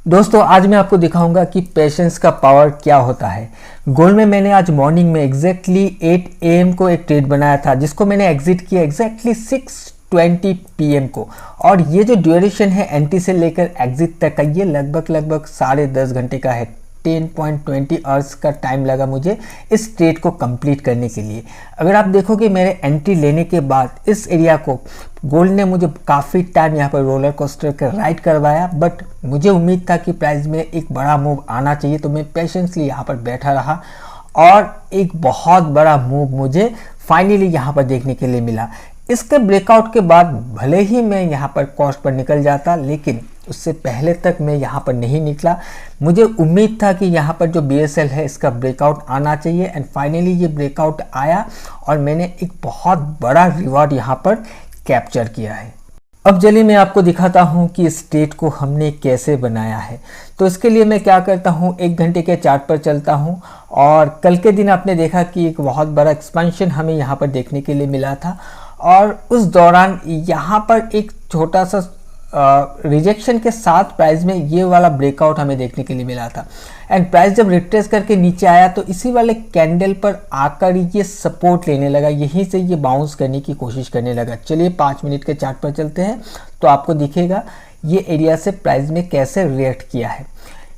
दोस्तों आज मैं आपको दिखाऊंगा कि पेशेंस का पावर क्या होता है। गोल्ड में मैंने आज मॉर्निंग में एग्जैक्टली 8 AM को एक ट्रेड बनाया था जिसको मैंने एग्जिट किया एग्जैक्टली 6:20 PM को। और ये जो ड्यूरेशन है एंट्री से लेकर एग्जिट तक का ये लगभग 10.5 घंटे का है। 10.20 आवर्स का टाइम लगा मुझे इस ट्रेड को कंप्लीट करने के लिए। अगर आप देखोगे मेरे एंट्री लेने के बाद इस एरिया को गोल्ड ने मुझे काफ़ी टाइम यहाँ पर रोलर कोस्टर का राइड करवाया, बट मुझे उम्मीद था कि प्राइस में एक बड़ा मूव आना चाहिए, तो मैं पेशेंसली यहाँ पर बैठा रहा और एक बहुत बड़ा मूव मुझे फाइनली यहाँ पर देखने के लिए मिला। इसके ब्रेकआउट के बाद भले ही मैं यहाँ पर कॉस्ट पर निकल जाता, लेकिन उससे पहले तक मैं यहाँ पर नहीं निकला। मुझे उम्मीद था कि यहाँ पर जो BSL है इसका ब्रेकआउट आना चाहिए एंड फाइनली ये ब्रेकआउट आया और मैंने एक बहुत बड़ा रिवॉर्ड यहाँ पर कैप्चर किया है। अब चलिए मैं आपको दिखाता हूँ कि इस ट्रेड को हमने कैसे बनाया है। तो इसके लिए मैं क्या करता हूँ, 1 घंटे के चार्ट पर चलता हूँ और कल के दिन आपने देखा कि एक बहुत बड़ा एक्सपेंशन हमें यहाँ पर देखने के लिए मिला था और उस दौरान यहाँ पर एक छोटा सा रिजेक्शन के साथ प्राइस में ये वाला ब्रेकआउट हमें देखने के लिए मिला था एंड प्राइस जब रिट्रेस करके नीचे आया तो इसी वाले कैंडल पर आकर ये सपोर्ट लेने लगा, यहीं से ये बाउंस करने की कोशिश करने लगा। चलिए 5 मिनट के चार्ट पर चलते हैं तो आपको दिखेगा ये एरिया से प्राइस में कैसे रिएक्ट किया है।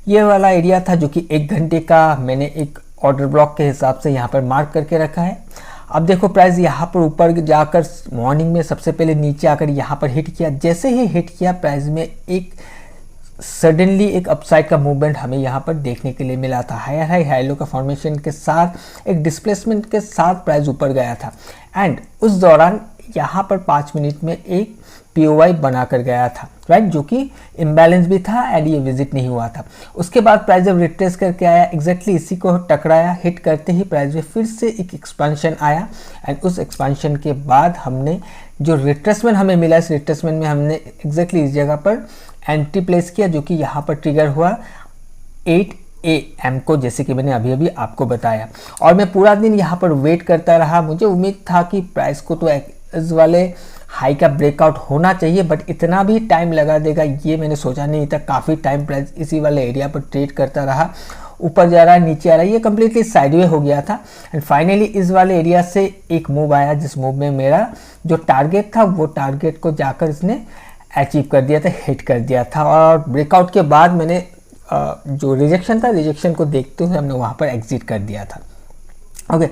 ये वाला एरिया था जो कि 1 घंटे का मैंने एक ऑर्डर ब्लॉक के हिसाब से यहाँ पर मार्क करके रखा है। अब देखो प्राइस यहाँ पर ऊपर जाकर मॉर्निंग में सबसे पहले नीचे आकर यहाँ पर हिट किया। जैसे ही हिट किया प्राइस में एक सडनली एक अपसाइड का मूवमेंट हमें यहाँ पर देखने के लिए मिला था। हायर हाई हाई लो का फॉर्मेशन के साथ एक डिस्प्लेसमेंट के साथ प्राइस ऊपर गया था एंड उस दौरान यहाँ पर 5 मिनट में एक POI बनाकर गया था, राइट, जो कि इम्बैलेंस भी था एंड ये विजिट नहीं हुआ था। उसके बाद प्राइस जब रिट्रेस करके आया एग्जैक्टली इसी को टकराया, हिट करते ही प्राइस में फिर से एक एक्सपेंशन आया एंड उस एक्सपेंशन के बाद हमने जो रिट्रेसमेंट हमें मिला, इस रिट्रेसमेंट में हमने एग्जैक्टली इस जगह पर एंट्री प्लेस किया जो कि यहाँ पर ट्रिगर हुआ 8 AM को, जैसे कि मैंने अभी आपको बताया। और मैं पूरा दिन यहाँ पर वेट करता रहा। मुझे उम्मीद था कि प्राइस को तो इस वाले हाई का ब्रेकआउट होना चाहिए, बट इतना भी टाइम लगा देगा ये मैंने सोचा नहीं था। काफ़ी टाइम प्राइस इसी वाले एरिया पर ट्रेड करता रहा, ऊपर जा रहा है नीचे आ रहा है, ये कम्प्लीटली साइडवे हो गया था एंड फाइनली इस वाले एरिया से एक मूव आया जिस मूव में मेरा जो टारगेट था वो टारगेट को जाकर इसने अचीव कर दिया था, हिट कर दिया था। और ब्रेकआउट के बाद मैंने जो रिजेक्शन था, रिजेक्शन को देखते हुए हमने वहाँ पर एग्जिट कर दिया था। ओके,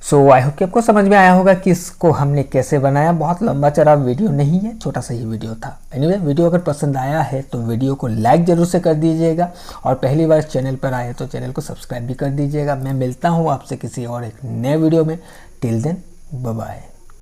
सो आई होप कि आपको समझ में आया होगा कि इसको हमने कैसे बनाया। बहुत लंबा चौड़ा वीडियो नहीं है, छोटा सा ही वीडियो था। एनीवे, वीडियो अगर पसंद आया है तो वीडियो को लाइक ज़रूर से कर दीजिएगा और पहली बार चैनल पर आए तो चैनल को सब्सक्राइब भी कर दीजिएगा। मैं मिलता हूँ आपसे किसी और एक नए वीडियो में। Till then, bye bye.